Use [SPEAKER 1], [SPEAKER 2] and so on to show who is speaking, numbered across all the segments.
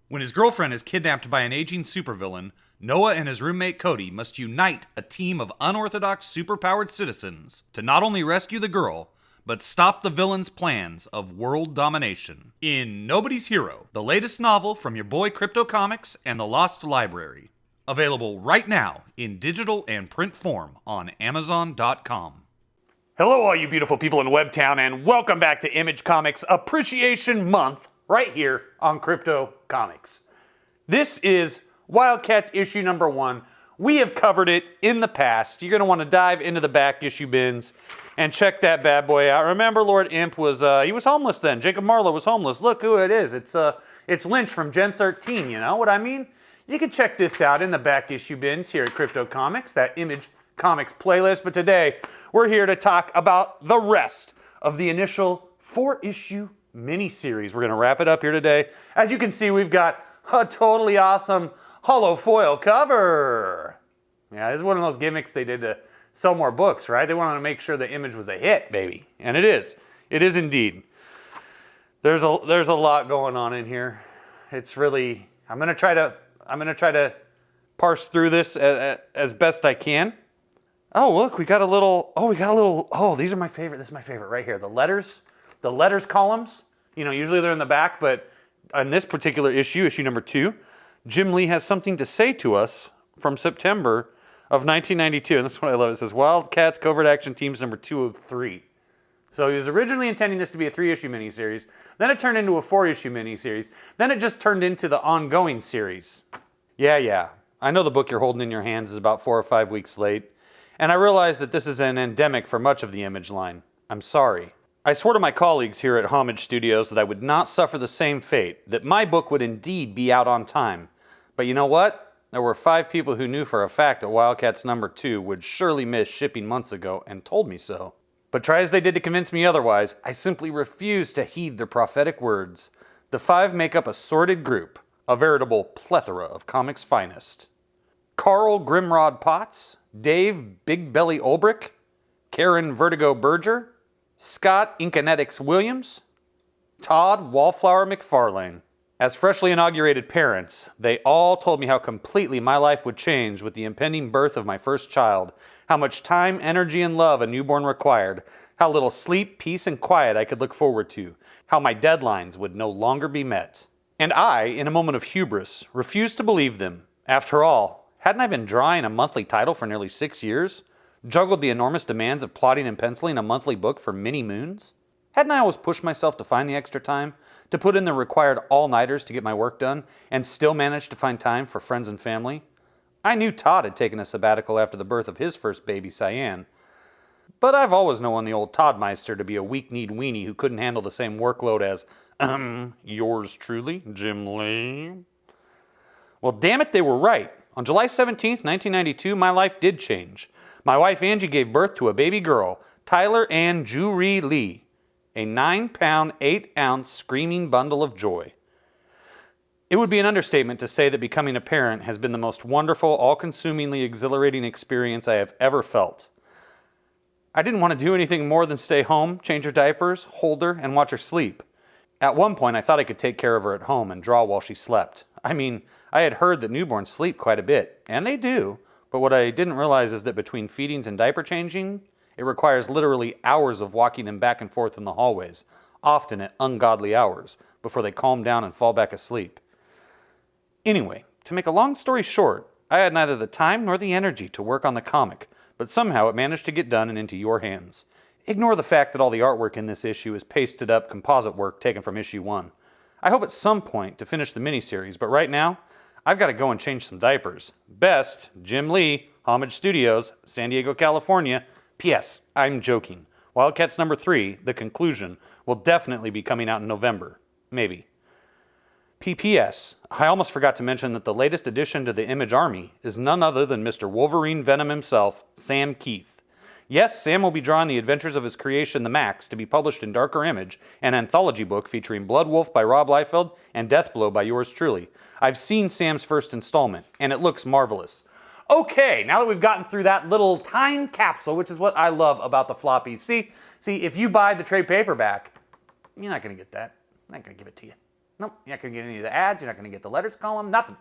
[SPEAKER 1] When his girlfriend is kidnapped by an aging supervillain, Noah and his roommate Cody must unite a team of unorthodox superpowered citizens to not only rescue the girl, but stop the villain's plans of world domination. In Nobody's Hero, the latest novel from your boy Crypto Comics and the Lost Library. Available right now in digital and print form on Amazon.com.
[SPEAKER 2] Hello, all you beautiful people in Webtown, and welcome back to Image Comics Appreciation Month right here on Crypto Comics. This is WildCATS issue number 1. We have covered it in the past. You're going to want to dive into the back issue bins and check that bad boy out. Remember, Lord Imp was he was homeless then. Jacob Marlowe was homeless. Look who it is. It's Lynch from Gen 13. You know what I mean? You can check this out in the back issue bins here at Crypto Comics, that Image Comics playlist. But today, we're here to talk about the rest of the initial 4-issue miniseries. We're going to wrap it up here today. As you can see, we've got a totally awesome holo foil cover. Yeah, this is one of those gimmicks they did to sell more books, right? They wanted to make sure the Image was a hit, baby. And it is. It is indeed. There's a lot going on in here. It's really, I'm going to try to parse through this as best I can. Oh, look, we got a little, these are my favorite. This is my favorite right here. The letters columns. You know, usually they're in the back, but on this particular issue, issue number 2, Jim Lee has something to say to us from September of 1992. And this is what I love. It says, WildCATS Covert Action Teams number 2 of 3. So he was originally intending this to be a 3-issue miniseries. Then it turned into a 4-issue miniseries. Then it just turned into the ongoing series. Yeah. I know the book you're holding in your hands is about 4 or 5 weeks late. And I realize that this is an endemic for much of the Image line. I'm sorry. I swore to my colleagues here at Homage Studios that I would not suffer the same fate, that my book would indeed be out on time. But you know what? There were 5 people who knew for a fact that WildCATS number 2 would surely miss shipping months ago and told me so. But try as they did to convince me otherwise, I simply refused to heed their prophetic words. The 5 make up a sordid group, a veritable plethora of comics' finest. Carl Grimrod Potts, Dave Big Belly Olbrich, Karen Vertigo Berger, Scott Inkinetics Williams, Todd Wallflower McFarlane. As freshly inaugurated parents, they all told me how completely my life would change with the impending birth of my first child, how much time, energy, and love a newborn required, how little sleep, peace, and quiet I could look forward to, how my deadlines would no longer be met. And I, in a moment of hubris, refused to believe them. After all, hadn't I been drawing a monthly title for nearly 6 years? Juggled the enormous demands of plotting and penciling a monthly book for many moons? Hadn't I always pushed myself to find the extra time, to put in the required all-nighters to get my work done, and still managed to find time for friends and family? I knew Todd had taken a sabbatical after the birth of his first baby, Cyan. But I've always known the old Toddmeister to be a weak-kneed weenie who couldn't handle the same workload as, yours truly, Jim Lee. Well, damn it, they were right. On July 17th, 1992, my life did change. My wife Angie gave birth to a baby girl, Tyler Ann Ju-Ree Lee, a 9-pound, 8-ounce screaming bundle of joy. It would be an understatement to say that becoming a parent has been the most wonderful, all-consumingly exhilarating experience I have ever felt. I didn't want to do anything more than stay home, change her diapers, hold her, and watch her sleep. At one point, I thought I could take care of her at home and draw while she slept. I mean, I had heard that newborns sleep quite a bit, and they do. But what I didn't realize is that between feedings and diaper changing, it requires literally hours of walking them back and forth in the hallways, often at ungodly hours, before they calm down and fall back asleep. Anyway, to make a long story short, I had neither the time nor the energy to work on the comic, but somehow it managed to get done and into your hands. Ignore the fact that all the artwork in this issue is pasted up composite work taken from issue 1. I hope at some point to finish the miniseries, but right now, I've got to go and change some diapers. Best, Jim Lee, Homage Studios, San Diego, California. P.S. I'm joking. WildCATS number 3, the conclusion, will definitely be coming out in November. Maybe. P.P.S. I almost forgot to mention that the latest addition to the Image Army is none other than Mr. Wolverine Venom himself, Sam Keith. Yes, Sam will be drawing the adventures of his creation, The Max, to be published in Darker Image, an anthology book featuring Blood Wolf by Rob Liefeld and Deathblow by yours truly. I've seen Sam's first installment, and it looks marvelous. Okay, now that we've gotten through that little time capsule, which is what I love about the floppies. See, if you buy the trade paperback, you're not going to get that. I'm not going to give it to you. Nope, you're not going to get any of the ads. You're not going to get the letters column. Nothing.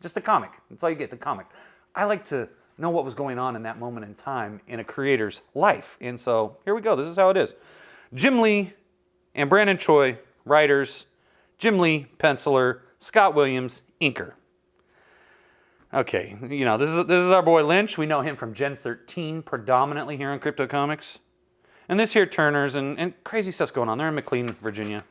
[SPEAKER 2] Just the comic. That's all you get, the comic. I like to know what was going on in that moment in time in a creator's life. And so here we go. This is how it is. Jim Lee and Brandon Choi, writers. Jim Lee, penciler. Scott Williams, inker. Okay, you know, this is our boy Lynch. We know him from Gen 13 predominantly here on Crypto Comics. And this here Turner's, and crazy stuff's going on. They're in McLean, Virginia.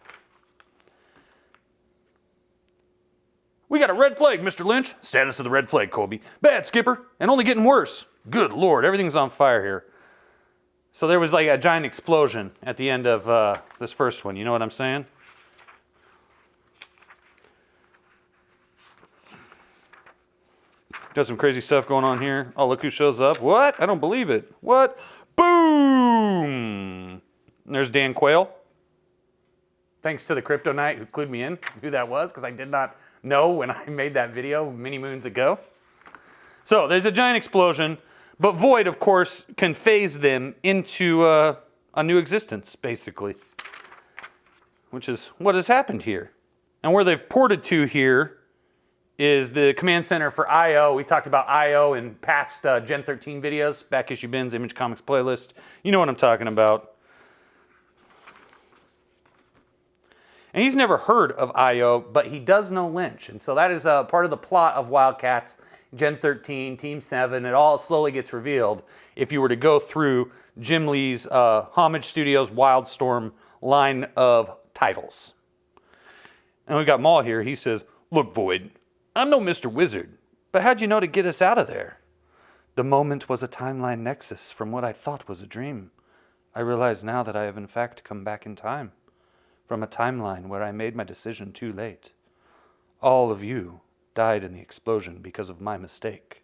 [SPEAKER 2] We got a red flag, Mr. Lynch. Status of the red flag, Colby. Bad, Skipper, and only getting worse. Good Lord, everything's on fire here. So there was like a giant explosion at the end of this first one. You know what I'm saying? Got some crazy stuff going on here. Oh, look who shows up. What? I don't believe it. What? Boom! There's Dan Quayle. Thanks to the Crypto Knight who clued me in who that was, because I did not know when I made that video many moons ago. So there's a giant explosion, but Void, of course, can phase them into a new existence, basically, which is what has happened here. And where they've ported to here is the command center for I.O. We talked about I.O. in past Gen 13 videos, back issue bins, Image Comics playlist. You know what I'm talking about. And he's never heard of I.O., but he does know Lynch. And so that is part of the plot of WildCATS, Gen 13, Team 7. It all slowly gets revealed if you were to go through Jim Lee's Homage Studios Wildstorm line of titles. And we got Maul here. He says, "Look, Void, I'm no Mr. Wizard, but how'd you know to get us out of there? The moment was a timeline nexus from what I thought was a dream. I realize now that I have in fact come back in time, from a timeline where I made my decision too late. All of you died in the explosion because of my mistake."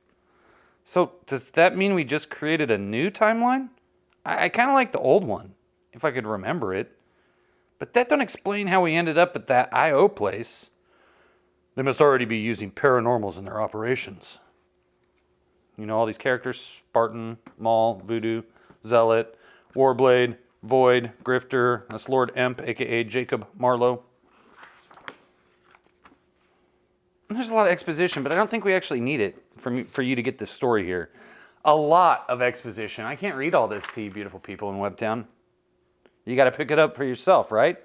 [SPEAKER 2] So does that mean we just created a new timeline? I kind of like the old one, if I could remember it. But that don't explain how we ended up at that I.O. place. They must already be using paranormals in their operations. You know, all these characters: Spartan, Maul, Voodoo, Zealot, Warblade, Void, Grifter. That's Lord Emp, a.k.a. Jacob Marlowe. And there's a lot of exposition, but I don't think we actually need it for you to get this story here. A lot of exposition. I can't read all this to you beautiful people in Webtown. You got to pick it up for yourself, right?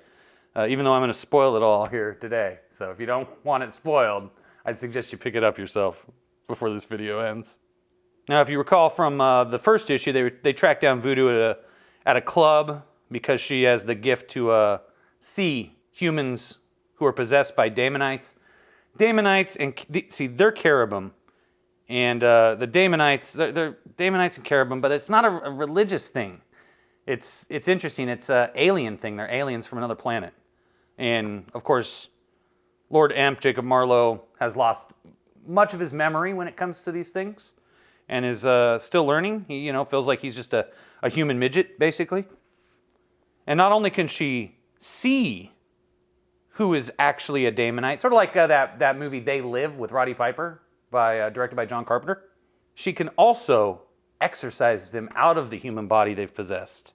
[SPEAKER 2] Even though I'm going to spoil it all here today. So if you don't want it spoiled, I'd suggest you pick it up yourself before this video ends. Now, if you recall from the first issue, they tracked down Voodoo at a club because she has the gift to see humans who are possessed by Daemonites. Daemonites and they're cherubim, and the Daemonites they're Daemonites and cherubim, but it's not a religious thing. It's interesting. It's an alien thing. They're aliens from another planet. And, of course, Lord Emp, Jacob Marlowe, has lost much of his memory when it comes to these things and is still learning. He, feels like he's just a human midget, basically. And not only can she see who is actually a Daemonite, sort of like that movie They Live with Roddy Piper, directed by John Carpenter, she can also exorcise them out of the human body they've possessed.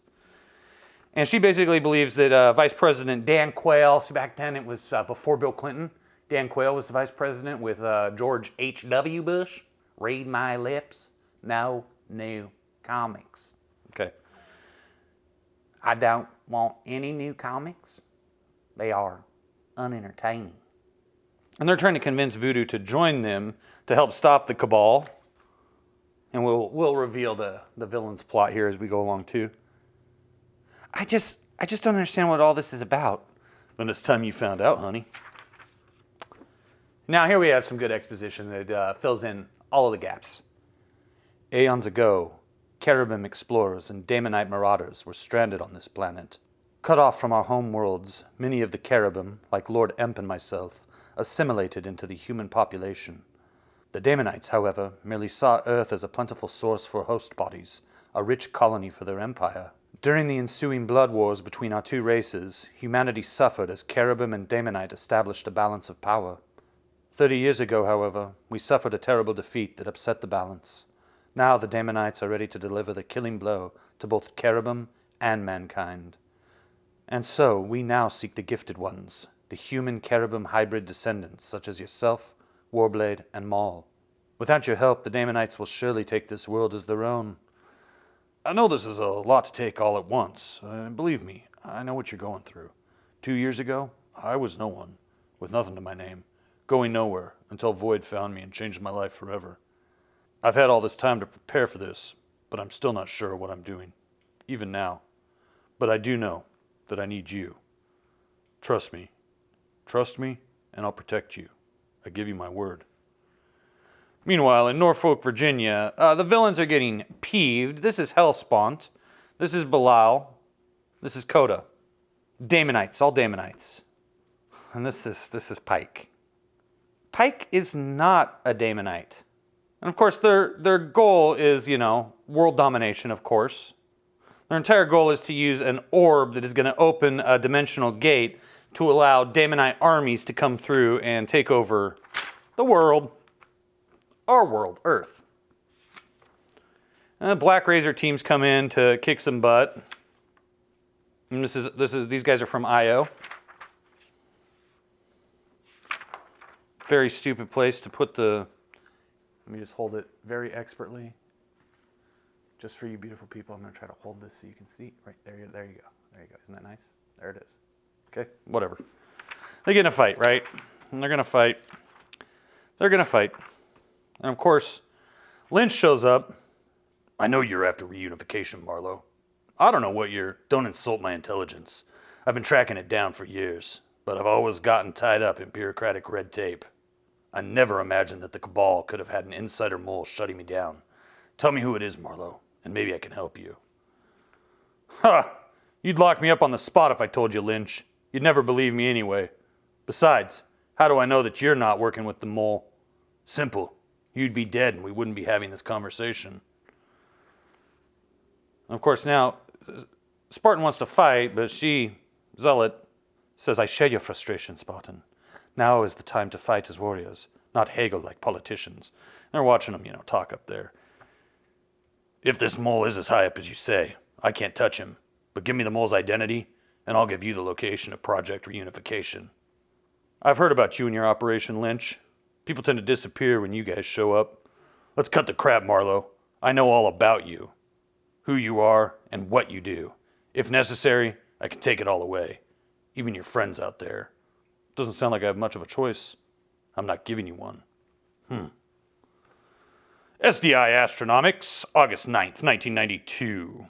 [SPEAKER 2] And she basically believes that Vice President Dan Quayle, see, back then it was before Bill Clinton, Dan Quayle was the vice president with George H.W. Bush. Read my lips, no new comics. Okay. I don't want any new comics. They are unentertaining. And they're trying to convince Voodoo to join them to help stop the Cabal. And we'll reveal the villain's plot here as we go along too. I just don't understand what all this is about. Then it's time you found out, honey. Now here we have some good exposition that fills in all of the gaps. Aeons ago, cherubim explorers and Daemonite marauders were stranded on this planet. Cut off from our home worlds, many of the cherubim, like Lord Emp and myself, assimilated into the human population. The Daemonites, however, merely saw Earth as a plentiful source for host bodies, a rich colony for their empire. During the ensuing blood wars between our two races, humanity suffered as cherubim and Daemonite established a balance of power. 30 years ago, however, we suffered a terrible defeat that upset the balance. Now the Daemonites are ready to deliver the killing blow to both cherubim and mankind. And so we now seek the gifted ones, the human cherubim hybrid descendants, such as yourself, Warblade, and Maul. Without your help, the Daemonites will surely take this world as their own. I know this is a lot to take all at once. Believe me, I know what you're going through. 2 years ago, I was no one, with nothing to my name, going nowhere until Void found me and changed my life forever. I've had all this time to prepare for this, but I'm still not sure what I'm doing, even now. But I do know that I need you. Trust me. Trust me, and I'll protect you. I give you my word. Meanwhile, in Norfolk, Virginia, the villains are getting peeved. This is Hellspawn. This is Belial. This is Coda. Daemonites, all Daemonites. And this is Pike. Pike is not a Daemonite. And of course, their goal is, world domination, of course. Their entire goal is to use an orb that is going to open a dimensional gate to allow Daemonite armies to come through and take over the world. Our world, Earth. And the Black Razor teams come in to kick some butt. And these guys are from IO. Very stupid place to put the... Let me just hold it very expertly. Just for you beautiful people, I'm going to try to hold this so you can see. Right, there you go. There you go. Isn't that nice? There it is. Okay, whatever. They get in a fight, right? And they're going to fight. They're going to fight. And of course, Lynch shows up. I know you're after reunification, Marlowe. I don't know what you're... Don't insult my intelligence. I've been tracking it down for years, but I've always gotten tied up in bureaucratic red tape. I never imagined that the Cabal could have had an insider mole shutting me down. Tell me who it is, Marlowe, and maybe I can help you. Ha! You'd lock me up on the spot if I told you, Lynch. You'd never believe me anyway. Besides, how do I know that you're not working with the mole? Simple. You'd be dead and we wouldn't be having this conversation. Of course, now, Spartan wants to fight, but Zealot, says, I share your frustration, Spartan. Now is the time to fight as warriors, not haggle like politicians. They're watching them, talk up there. If this mole is as high up as you say, I can't touch him. But give me the mole's identity, and I'll give you the location of Project Reunification. I've heard about you and your Operation Lynch. People tend to disappear when you guys show up. Let's cut the crap, Marlowe. I know all about you. Who you are and what you do. If necessary, I can take it all away. Even your friends out there. Doesn't sound like I have much of a choice. I'm not giving you one. SDI Astronomics, August 9th, 1992.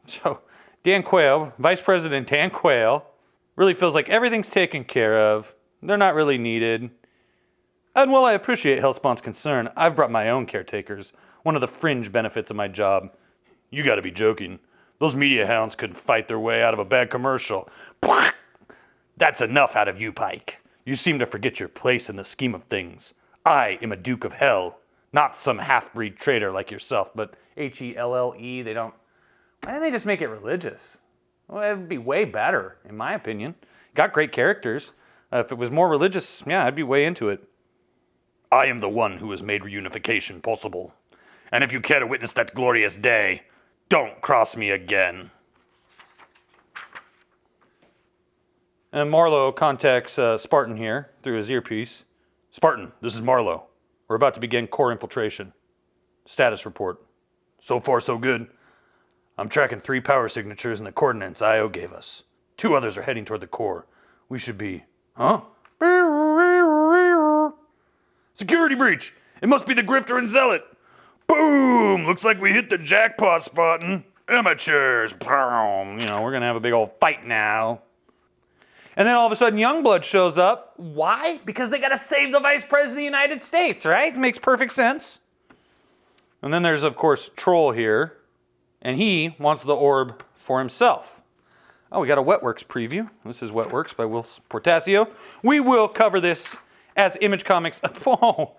[SPEAKER 2] So, Dan Quayle, Vice President Dan Quayle, really feels like everything's taken care of. They're not really needed. And while I appreciate Hellspawn's concern, I've brought my own caretakers. One of the fringe benefits of my job. You gotta be joking. Those media hounds couldn't fight their way out of a bad commercial. That's enough out of you, Pike. You seem to forget your place in the scheme of things. I am a Duke of Hell, not some half-breed traitor like yourself, but H-E-L-L-E, they don't... Why didn't they just make it religious? Well, it would be way better, in my opinion. Got great characters. If it was more religious, yeah, I'd be way into it. I am the one who has made reunification possible. And if you care to witness that glorious day, don't cross me again. And Marlowe contacts Spartan here through his earpiece. Spartan, this is Marlowe. We're about to begin core infiltration. Status report. So far, so good. I'm tracking 3 power signatures in the coordinates IO gave us. 2 others are heading toward the core. We should be... Huh? Security breach! It must be the Grifter and Zealot! Boom! Looks like we hit the jackpot, Spartan. Amateurs! Boom! We're gonna have a big old fight now. And then all of a sudden, Youngblood shows up. Why? Because they gotta save the Vice President of the United States, right? Makes perfect sense. And then there's, of course, Troll here. And he wants the orb for himself. Oh, we got a Wetworks preview. This is Wetworks by Will Portasio. We will cover this as Image Comics. Oh,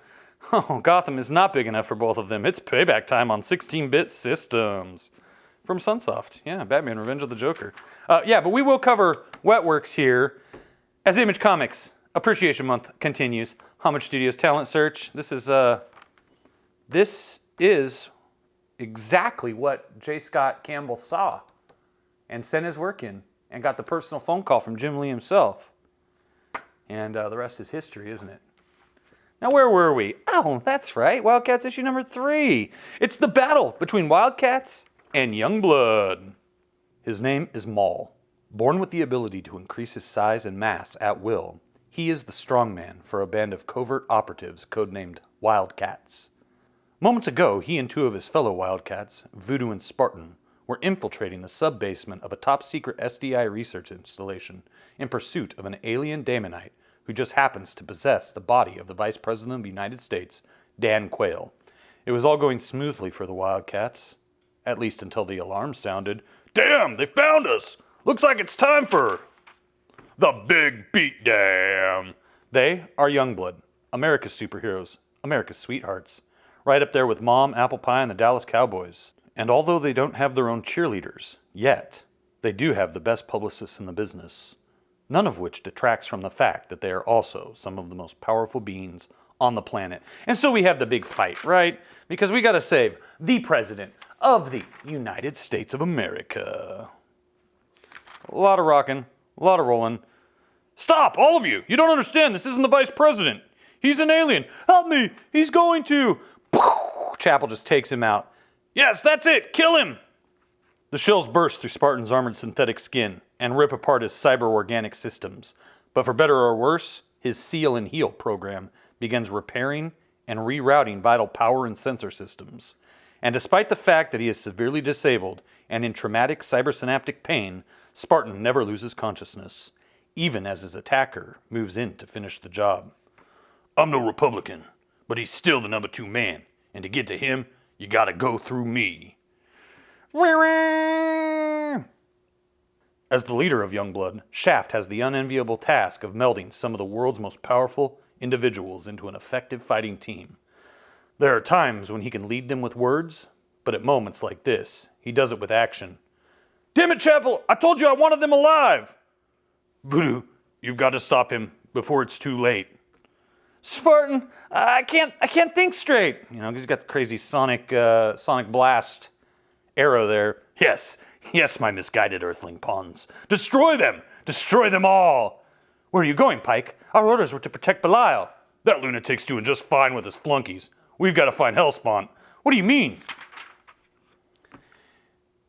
[SPEAKER 2] Gotham is not big enough for both of them. It's payback time on 16-bit systems. From Sunsoft. Yeah, Batman Revenge of the Joker. But we will cover Wetworks here as Image Comics Appreciation Month continues. Homage Studios Talent Search. This is exactly what J. Scott Campbell saw and sent his work in and got the personal phone call from Jim Lee himself. And the rest is history, isn't it? Now, where were we? Oh, that's right. WildCATS issue number 3. It's the battle between WildCATS and Youngblood. His name is Maul. Born with the ability to increase his size and mass at will, he is the strongman for a band of covert operatives codenamed WildCATS. Moments ago, he and 2 of his fellow WildCATS, Voodoo and Spartan, were infiltrating the sub-basement of a top-secret SDI research installation in pursuit of an alien Daemonite who just happens to possess the body of the Vice President of the United States, Dan Quayle. It was all going smoothly for the WildCATS, at least until the alarm sounded. Damn, they found us! Looks like it's time for the big beatdown. They are Youngblood, America's superheroes, America's sweethearts, right up there with Mom, Apple Pie, and the Dallas Cowboys. And although they don't have their own cheerleaders yet, they do have the best publicists in the business. None of which detracts from the fact that they are also some of the most powerful beings on the planet. And so we have the big fight, right? Because we gotta save the President of the United States of America. A lot of rocking, a lot of rolling. Stop, all of you! You don't understand, this isn't the Vice President. He's an alien. Help me, he's going to... Chapel just takes him out. Yes, that's it, kill him! The shells burst through Spartan's armored synthetic skin and rip apart his cyber-organic systems. But for better or worse, his Seal and Heal program begins repairing and rerouting vital power and sensor systems. And despite the fact that he is severely disabled and in traumatic cybersynaptic pain, Spartan never loses consciousness, even as his attacker moves in to finish the job. I'm no Republican, but he's still the number 2 man, and to get to him, you gotta go through me. As the leader of Youngblood, Shaft has the unenviable task of melding some of the world's most powerful individuals into an effective fighting team. There are times when he can lead them with words, but at moments like this, he does it with action. Damn it, Chapel! I told you I wanted them alive! Voodoo, you've got to stop him before it's too late. Spartan, I can't think straight. You know, 'cause he's got the crazy sonic blast arrow there. Yes, my misguided earthling pawns. Destroy them! Destroy them all! Where are you going, Pike? Our orders were to protect Belial. That lunatic's doing just fine with his flunkies. We've got to find Hellspawn. What do you mean?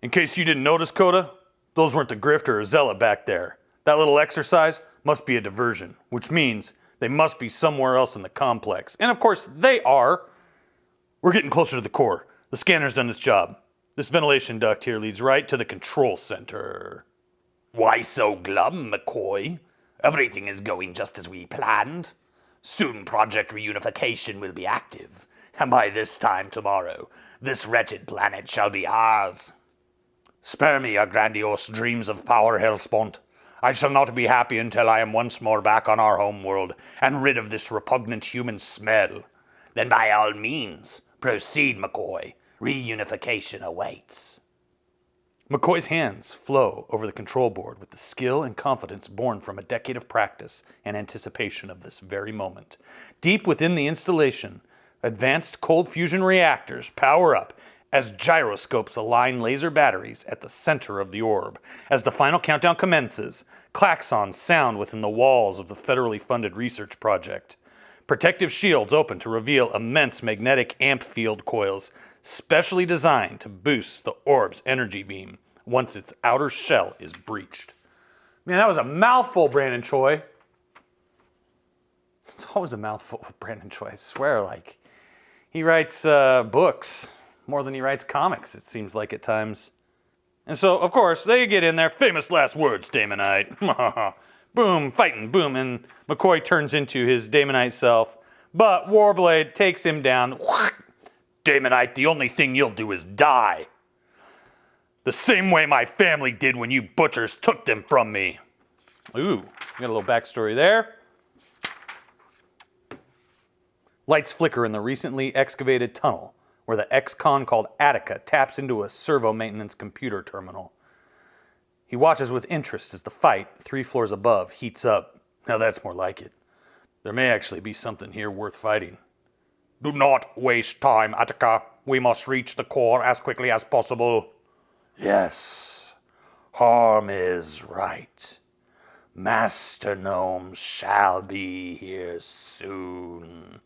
[SPEAKER 2] In case you didn't notice, Coda, those weren't the grifter or zealot back there. That little exercise must be a diversion, which means they must be somewhere else in the complex. And of course, they are. We're getting closer to the core. The scanner's done its job. This ventilation duct here leads right to the control center. Why so glum, McCoy? Everything is going just as we planned. Soon Project Reunification will be active, and by this time tomorrow, this wretched planet shall be ours. Spare me your grandiose dreams of power, Hellspawn. I shall not be happy until I am once more back on our homeworld and rid of this repugnant human smell. Then by all means, proceed, McCoy. Reunification awaits. McCoy's hands flow over the control board with the skill and confidence born from a decade of practice and anticipation of this very moment. Deep within the installation, advanced cold fusion reactors power up as gyroscopes align laser batteries at the center of the orb. As the final countdown commences, klaxons sound within the walls of the federally funded research project. Protective shields open to reveal immense magnetic amp field coils specially designed to boost the orb's energy beam once its outer shell is breached. Man, that was a mouthful, Brandon Choi. It's always a mouthful with Brandon Choi, I swear. Like, he writes books more than he writes comics, it seems like at times. And so, of course, they get in there. Famous last words, Daemonite. Boom, fighting, boom, and McCoy turns into his Daemonite self. But Warblade takes him down. Daemonite, the only thing you'll do is die. The same way my family did when you butchers took them from me. Ooh, got a little backstory there. Lights flicker in the recently excavated tunnel, where the ex-con called Attica taps into a servo maintenance computer terminal. He watches with interest as the fight, 3 floors above, heats up. Now that's more like it. There may actually be something here worth fighting. Do not waste time, Attica. We must reach the core as quickly as possible. Yes, Harm is right. Master Gnome shall be here soon.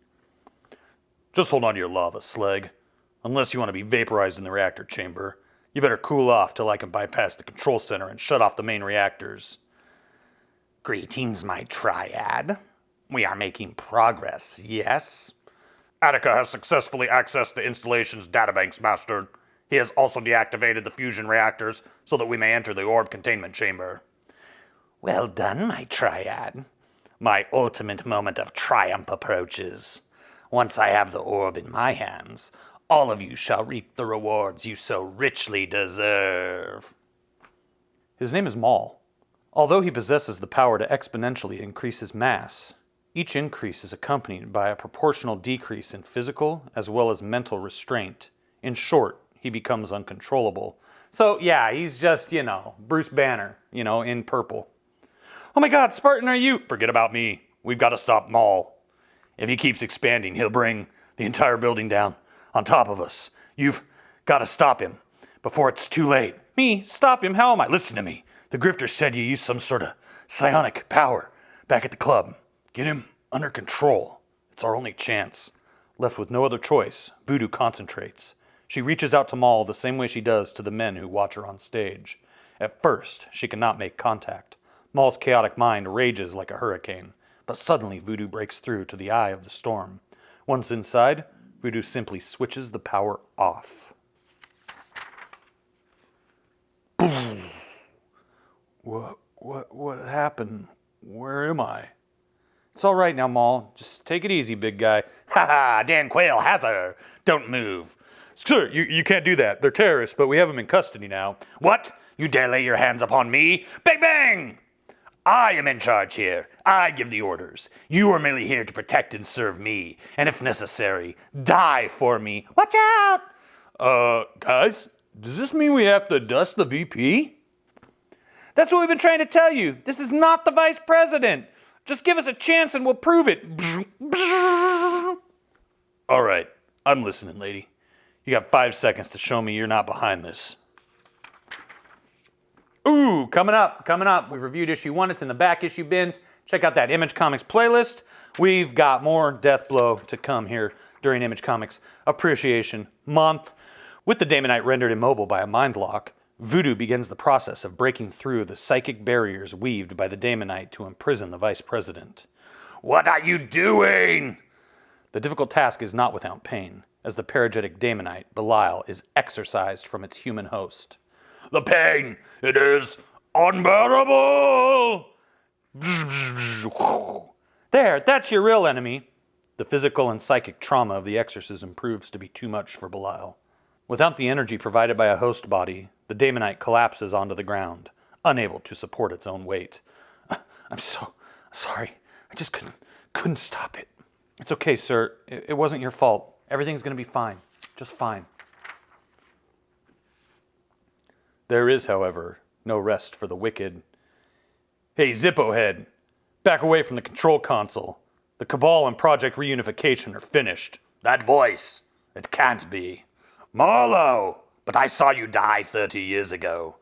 [SPEAKER 2] Just hold on to your lava, Slag. Unless you want to be vaporized in the reactor chamber, you better cool off till I can bypass the control center and shut off the main reactors. Greetings, my triad. We are making progress, yes? Attica has successfully accessed the installation's databanks, Master. He has also deactivated the fusion reactors so that we may enter the orb containment chamber. Well done, my triad. My ultimate moment of triumph approaches. Once I have the orb in my hands, all of you shall reap the rewards you so richly deserve. His name is Maul. Although he possesses the power to exponentially increase his mass, each increase is accompanied by a proportional decrease in physical as well as mental restraint. In short, he becomes uncontrollable. So yeah, he's just, Bruce Banner, in purple. Oh my god, Spartan, are you? Forget about me. We've got to stop Maul. If he keeps expanding, he'll bring the entire building down on top of us. You've got to stop him before it's too late. Me? Stop him? How am I? Listen to me. The grifter said you used some sort of psionic power back at the club. Get him under control. It's our only chance. Left with no other choice, Voodoo concentrates. She reaches out to Maul the same way she does to the men who watch her on stage. At first, she cannot make contact. Maul's chaotic mind rages like a hurricane, but suddenly Voodoo breaks through to the eye of the storm. Once inside, Voodoo simply switches the power off. Boom. What happened? Where am I? It's all right now, Maul. Just take it easy, big guy. Ha ha, Dan Quayle has her. Don't move. Sir, you can't do that. They're terrorists, but we have them in custody now. What? You dare lay your hands upon me? Bang bang! I am in charge here. I give the orders. You are merely here to protect and serve me, and if necessary, die for me. Watch out! Guys, does this mean we have to dust the VP? That's what we've been trying to tell you. This is not the vice president. Just give us a chance and we'll prove it. All right, I'm listening, lady. You got 5 seconds to show me you're not behind this. Ooh, coming up. We've reviewed issue 1. It's in the back issue bins. Check out that Image Comics playlist. We've got more Deathblow to come here during Image Comics Appreciation Month. With the Daemonite rendered immobile by a mind lock, Voodoo begins the process of breaking through the psychic barriers weaved by the Daemonite to imprison the vice president. What are you doing? The difficult task is not without pain, as the paragetic Daemonite, Belial, is exorcised from its human host. The pain, it is unbearable! There, that's your real enemy. The physical and psychic trauma of the exorcism proves to be too much for Belial. Without the energy provided by a host body, the Daemonite collapses onto the ground, unable to support its own weight. I'm so sorry. I just couldn't stop it. It's okay, sir. It wasn't your fault. Everything's going to be fine. Just fine. There is, however, no rest for the wicked. Hey, Zippo Head, back away from the control console. The Cabal and Project Reunification are finished. That voice, it can't be. Marlowe, but I saw you die 30 years ago.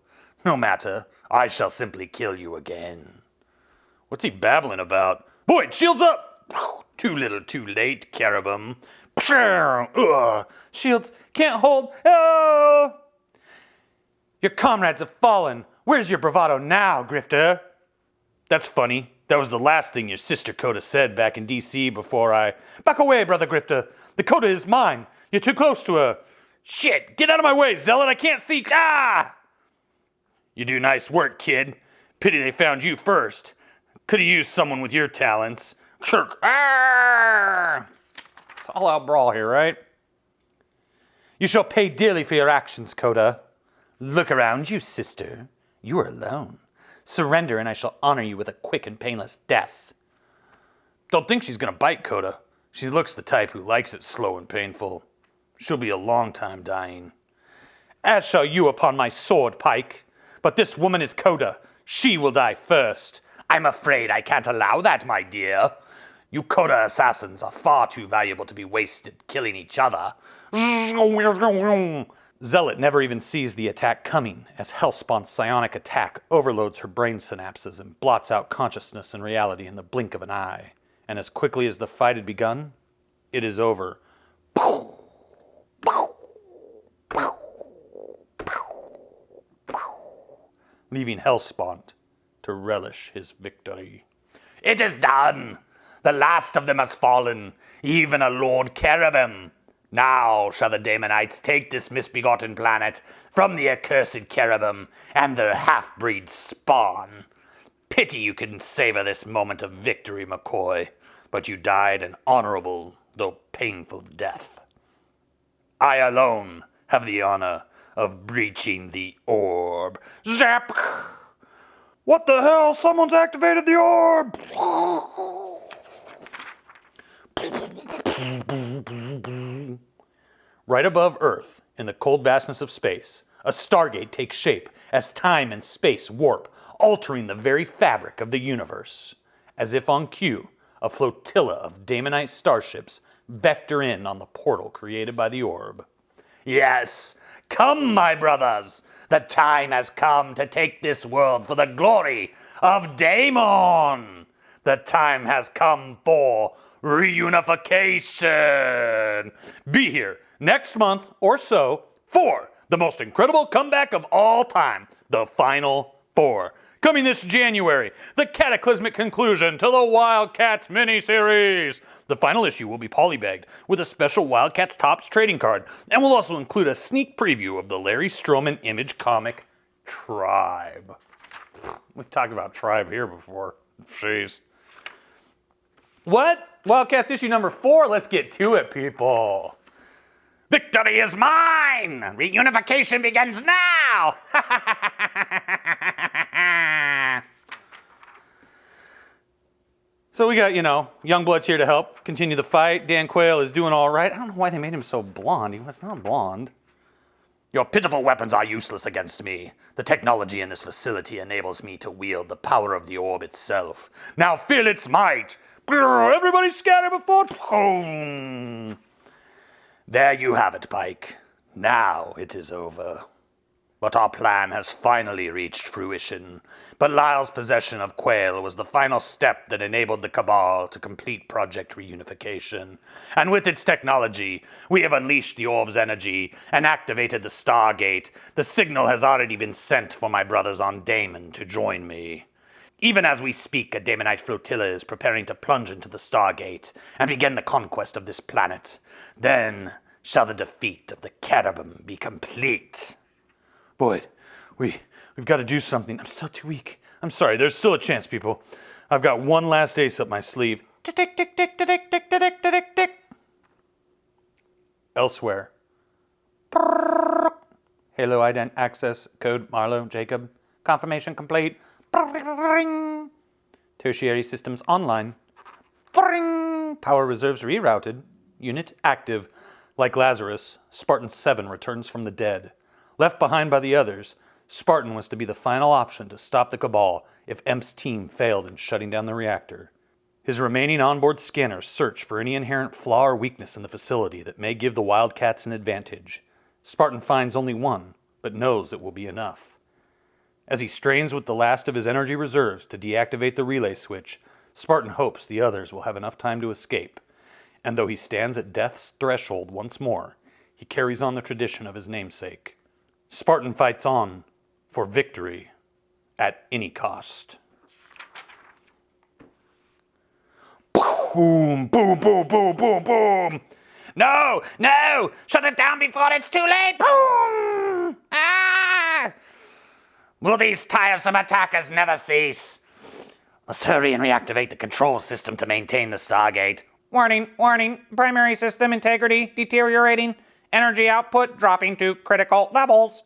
[SPEAKER 2] No matter, I shall simply kill you again. What's he babbling about? Boyd, shields up! Too little, too late, Carabum. Shields can't hold. Oh! Your comrades have fallen. Where's your bravado now, Grifter? That's funny. That was the last thing your sister Coda said back in D.C. before I... Back away, Brother Grifter. The Coda is mine. You're too close to her. Shit! Get out of my way, Zealot! I can't see! Ah! You do nice work, kid. Pity they found you first. Could have used someone with your talents. Shirk! Ah! It's all out brawl here, right? You shall pay dearly for your actions, Coda. Look around you, sister. You are alone. Surrender and I shall honor you with a quick and painless death. Don't think she's gonna bite, Coda. She looks the type who likes it slow and painful. She'll be a long time dying. As shall you upon my sword, Pike. But this woman is Coda. She will die first. I'm afraid I can't allow that, my dear. You Coda assassins are far too valuable to be wasted killing each other. Zealot never even sees the attack coming as Hellspawn's psionic attack overloads her brain synapses and blots out consciousness and reality in the blink of an eye. And as quickly as the fight had begun, it is over. Leaving Hellspawn to relish his victory. It is done! The last of them has fallen, even a Lord Cherubim. Now shall the Daemonites take this misbegotten planet from the accursed Cherubim and their half-breed spawn. Pity you couldn't savor this moment of victory, McCoy, but you died an honorable, though painful death. I alone have the honor of breaching the orb. Zap! What the hell? Someone's activated the orb! Right above Earth, in the cold vastness of space, a Stargate takes shape as time and space warp, altering the very fabric of the universe. As if on cue, a flotilla of Daemonite starships vector in on the portal created by the orb. Yes, come, my brothers! The time has come to take this world for the glory of Daemon! The time has come for reunification! Be here next month or so for the most incredible comeback of all time, the Final Four. Coming this January, the cataclysmic conclusion to the WildCATS miniseries. The final issue will be polybagged with a special WildCATS Topps trading card, and will also include a sneak preview of the Larry Stroman Image comic Tribe. We talked about Tribe here before. Jeez. What? WildCATS issue number 4? Let's get to it, people. Victory is mine! Reunification begins now! So we got, Youngblood's here to help continue the fight. Dan Quayle is doing all right. I don't know why they made him so blonde. He was not blonde. Your pitiful weapons are useless against me. The technology in this facility enables me to wield the power of the orb itself. Now feel its might! Everybody scatter before... Boom! There you have it, Pike. Now it is over. But our plan has finally reached fruition. Belial's possession of Quayle was the final step that enabled the Cabal to complete Project Reunification. And with its technology, we have unleashed the orb's energy and activated the Stargate. The signal has already been sent for my brothers on Daemon to join me. Even as we speak, a Daemonite flotilla is preparing to plunge into the Stargate and begin the conquest of this planet. Then shall the defeat of the Cherubim be complete. Boyd, we've got to do something. I'm still too weak. I'm sorry, there's still a chance, people. I've got one last ace up my sleeve. Tick, tick, tick, tick, tick, tick, tick, tick, tick, tick. Elsewhere. Halo ident access code Marlowe Jacob. Confirmation complete. Tertiary systems online. Power reserves rerouted. Unit active. Like Lazarus, Spartan 7 returns from the dead. Left behind by the others, Spartan was to be the final option to stop the Cabal if EMP's team failed in shutting down the reactor. His remaining onboard scanners search for any inherent flaw or weakness in the facility that may give the WildCATS an advantage. Spartan finds only one, but knows it will be enough. As he strains with the last of his energy reserves to deactivate the relay switch, Spartan hopes the others will have enough time to escape. And though he stands at death's threshold once more, he carries on the tradition of his namesake. Spartan fights on for victory at any cost. Boom, boom, boom, boom, boom, boom. No, no, shut it down before it's too late. Boom! Ah! Will these tiresome attackers never cease? Must hurry and reactivate the control system to maintain the Stargate. Warning, warning, primary system integrity deteriorating. Energy output dropping to critical levels.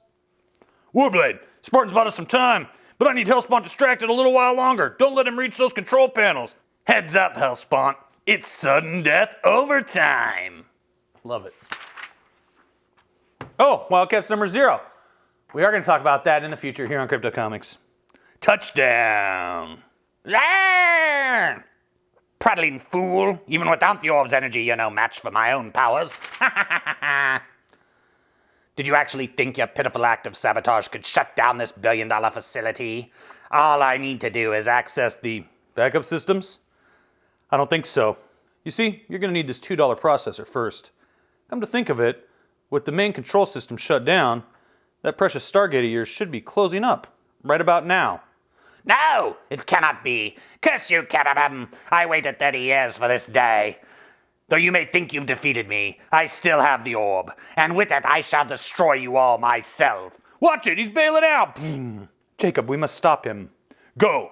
[SPEAKER 2] Warblade, Spartan's bought us some time, but I need Hellspawn distracted a little while longer. Don't let him reach those control panels. Heads up, Hellspawn. It's sudden death overtime. Love it. Oh, WildCATS number 0. We are going to talk about that in the future here on Crypto Comics. Touchdown. Arrgh! Prattling fool. Even without the orb's energy, you're no match for my own powers.
[SPEAKER 3] Did you actually think your pitiful act of sabotage could shut down this billion-dollar facility? All I need to do is access the...
[SPEAKER 2] Backup systems? I don't think so. You see, you're going to need this $2 processor first. Come to think of it, with the main control system shut down, that precious Stargate of yours should be closing up right about now.
[SPEAKER 3] No, it cannot be. Curse you, Cherubim. I waited 30 years for this day. Though you may think you've defeated me, I still have the orb, and with it I shall destroy you all myself.
[SPEAKER 2] Watch it, he's bailing out! Jacob, we must stop him. Go!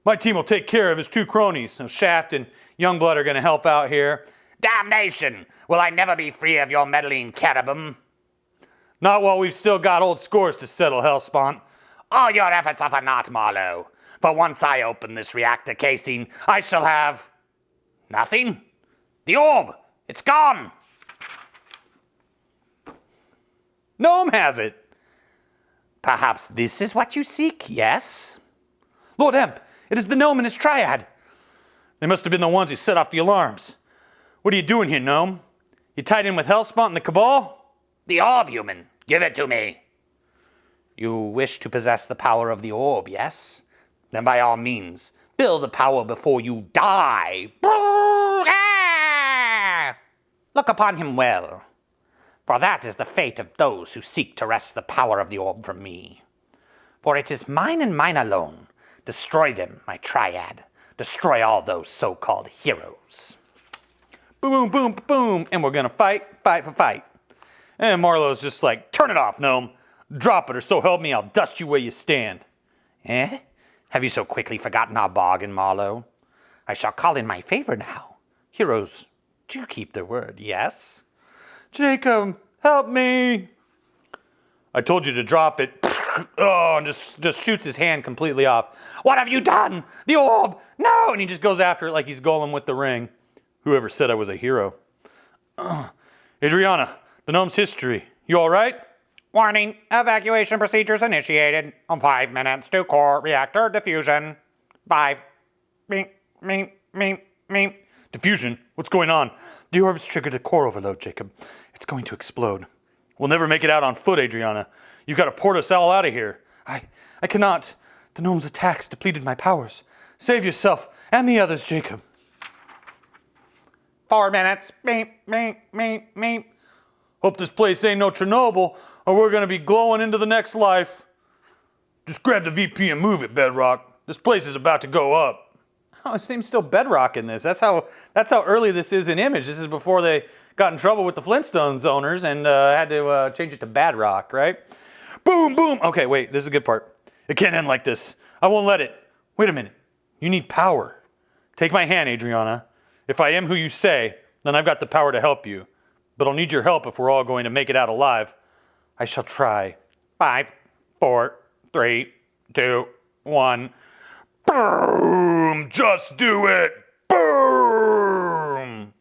[SPEAKER 2] My team will take care of his 2 cronies. Now, Shaft and Youngblood are going to help out here.
[SPEAKER 3] Damnation! Will I never be free of your meddling, Cherubim?
[SPEAKER 2] Not while we've still got old scores to settle, Hellspawn.
[SPEAKER 3] All your efforts are for naught, Marlowe. For once I open this reactor casing, I shall have... nothing? The orb! It's gone!
[SPEAKER 2] Gnome has it!
[SPEAKER 3] Perhaps this is what you seek, yes?
[SPEAKER 2] Lord Emp, it is the gnome and his triad. They must have been the ones who set off the alarms. What are you doing here, gnome? You tied in with Hellspawn and the Cabal?
[SPEAKER 3] The orb, human. Give it to me. You wish to possess the power of the orb, yes? Then by all means, build the power before you die. Look upon him well, for that is the fate of those who seek to wrest the power of the orb from me. For it is mine and mine alone. Destroy them, my triad. Destroy all those so-called heroes.
[SPEAKER 2] Boom, boom, boom, and we're gonna fight for fight. And Marlowe's just like, turn it off, gnome. Drop it, or so help me, I'll dust you where you stand.
[SPEAKER 3] Eh? Have you so quickly forgotten our bargain, Marlowe? I shall call in my favor now. Heroes do keep their word, yes?
[SPEAKER 2] Jacob, help me. I told you to drop it. Oh, and just shoots his hand completely off.
[SPEAKER 3] What have you done? The orb! No!
[SPEAKER 2] And he just goes after it like he's Golem with the ring. Whoever said I was a hero. Adriana, the gnome's history. You all right?
[SPEAKER 3] Warning, evacuation procedures initiated. 5 minutes to core reactor diffusion. 5. Meep.
[SPEAKER 2] Diffusion? What's going on? The orb's triggered a core overload, Jacob. It's going to explode. We'll never make it out on foot, Adriana. You've got to port us all out of here. I cannot. The gnome's attacks depleted my powers. Save yourself and the others, Jacob.
[SPEAKER 3] 4 minutes. Meep.
[SPEAKER 2] Hope this place ain't no Chernobyl, or we're gonna be glowing into the next life. Just grab the VP and move it, Bedrock. This place is about to go up.
[SPEAKER 1] Oh, his name's still Bedrock in this. That's how early this is in Image. This is before they got in trouble with the Flintstones owners and had to change it to Badrock, right?
[SPEAKER 2] Boom, boom. Okay, wait, this is a good part. It can't end like this. I won't let it. Wait a minute. You need power. Take my hand, Adriana. If I am who you say, then I've got the power to help you. But I'll need your help if we're all going to make it out alive. I shall try.
[SPEAKER 3] 5, 4, 3, 2, 1.
[SPEAKER 2] Boom! Just do it! Boom!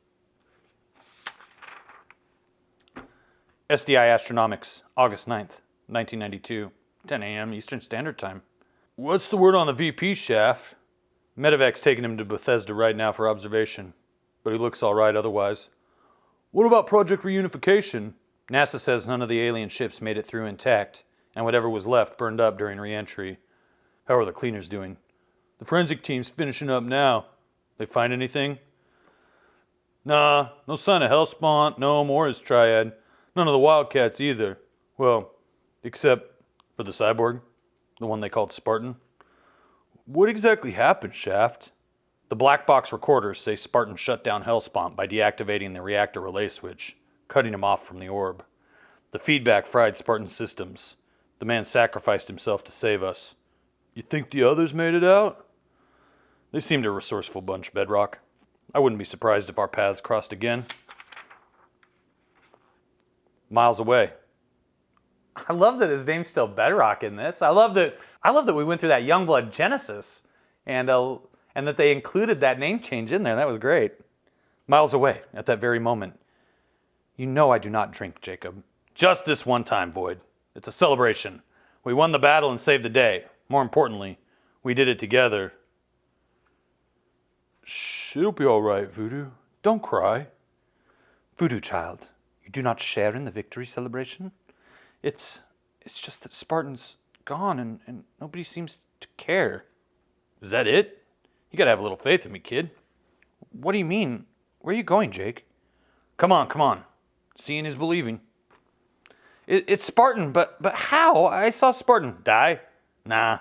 [SPEAKER 2] SDI Astronomics, August 9th, 1992, 10 a.m. Eastern Standard Time. What's the word on the VP, Shaft? Medevac's taking him to Bethesda right now for observation, but he looks all right otherwise. What about Project Reunification? NASA says none of the alien ships made it through intact, and whatever was left burned up during re-entry. How are the cleaners doing? The forensic team's finishing up now. They find anything? Nah, no sign of Hellspawn, Gnome, or his triad. None of the WildCATS either. Well, except for the cyborg, the one they called Spartan. What exactly happened, Shaft? The black box recorders say Spartan shut down Hellspawn by deactivating the reactor relay switch, cutting him off from the orb. The feedback fried Spartan's systems. The man sacrificed himself to save us. You think the others made it out? They seemed a resourceful bunch, Bedrock. I wouldn't be surprised if our paths crossed again. Miles away.
[SPEAKER 1] I love that his name's still Bedrock in this. I love that we went through that Youngblood Genesis and that they included that name change in there. That was great.
[SPEAKER 2] Miles away at that very moment. You know I do not drink, Jacob. Just this one time, Boyd. It's a celebration. We won the battle and saved the day. More importantly, we did it together. Shh, it'll be all right, Voodoo. Don't cry. Voodoo child, you do not share in the victory celebration? It's just that Spartan's gone and nobody seems to care. Is that it? You gotta have a little faith in me, kid. What do you mean? Where are you going, Jake? Come on. Seeing is believing. It's Spartan, but how? I saw Spartan die. Nah.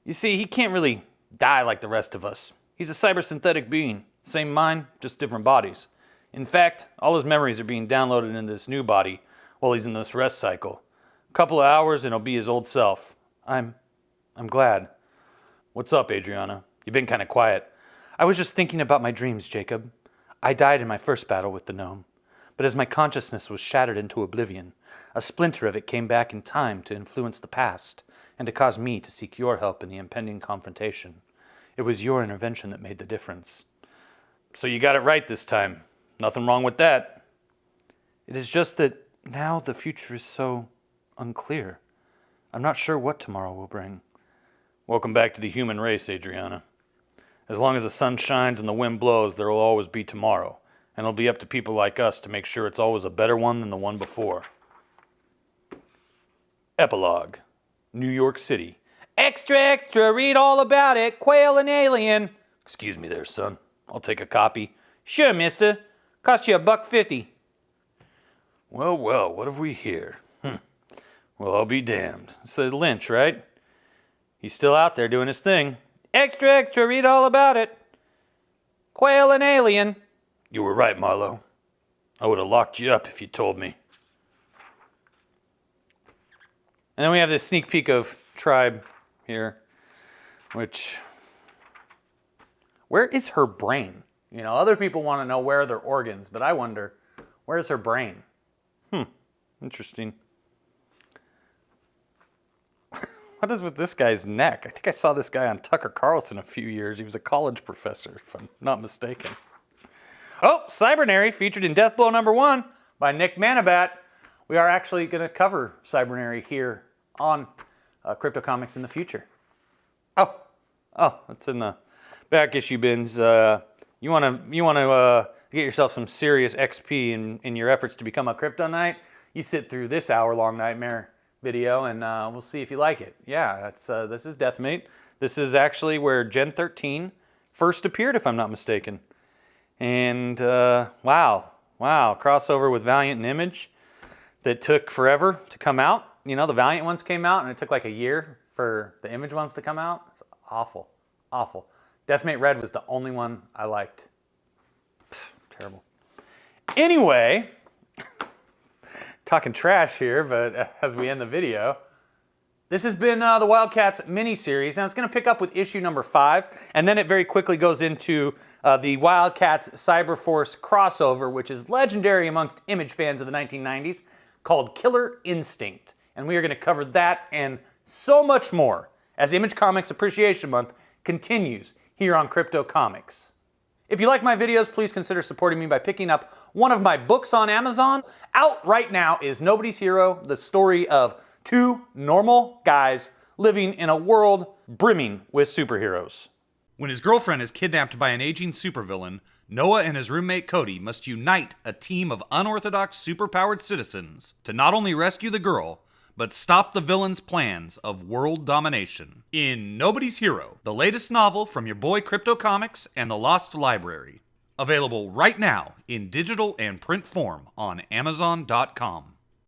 [SPEAKER 2] You see, he can't really die like the rest of us. He's a cybersynthetic being. Same mind, just different bodies. In fact, all his memories are being downloaded into this new body while he's in this rest cycle. A couple of hours and he'll be his old self. I'm glad. What's up, Adriana? You've been kind of quiet. I was just thinking about my dreams, Jacob. I died in my first battle with the gnome, but as my consciousness was shattered into oblivion, a splinter of it came back in time to influence the past and to cause me to seek your help in the impending confrontation. It was your intervention that made the difference. So you got it right this time. Nothing wrong with that. It is just that now the future is so unclear. I'm not sure what tomorrow will bring. Welcome back to the human race, Adriana. As long as the sun shines and the wind blows, there will always be tomorrow. And it'll be up to people like us to make sure it's always a better one than the one before. Epilogue. New York City. Extra, read all about it. Quail and alien. Excuse me there, son. I'll take a copy. Sure, mister. Cost you $1.50. Well, what have we here? Well, I'll be damned. It's the Lynch, right? He's still out there doing his thing. Extra, read all about it. Quail and alien. You were right, Marlowe. I would have locked you up if you told me. And then we have this sneak peek of Tribe here, which... Where is her brain? You know, other people want to know where are their organs, but I wonder, where's her brain? Interesting. What is with this guy's neck? I think I saw this guy on Tucker Carlson a few years. He was a college professor, if I'm not mistaken. Oh, Cybernary, featured in Deathblow #1 by Nick Manabat. We are actually going to cover Cybernary here on Crypto Comics in the future. Oh, it's in the back issue bins. You want to get yourself some serious XP in your efforts to become a Crypto Knight? You sit through this hour-long nightmare video, and we'll see if you like it. Yeah, that's this is Deathmate. This is actually where Gen 13 first appeared, if I'm not mistaken. And wow, crossover with Valiant and Image that took forever to come out. You know, the Valiant ones came out, and it took like a year for the Image ones to come out. It's awful. Deathmate Red was the only one I liked. Terrible. Anyway, talking trash here, but as we end the video, this has been the WildCATS miniseries. Now it's going to pick up with issue #5, and then it very quickly goes into the WildCATS Cyberforce crossover, which is legendary amongst Image fans of the 1990s, called Killer Instinct. And we are going to cover that and so much more as Image Comics Appreciation Month continues here on Crypto Comics. If you like my videos, please consider supporting me by picking up one of my books on Amazon. Out right now is Nobody's Hero, the story of two normal guys living in a world brimming with superheroes.
[SPEAKER 1] When his girlfriend is kidnapped by an aging supervillain, Noah and his roommate Cody must unite a team of unorthodox superpowered citizens to not only rescue the girl, but stop the villain's plans of world domination. In Nobody's Hero, the latest novel from your boy Crypto Comics and the Lost Library. Available right now in digital and print form on Amazon.com.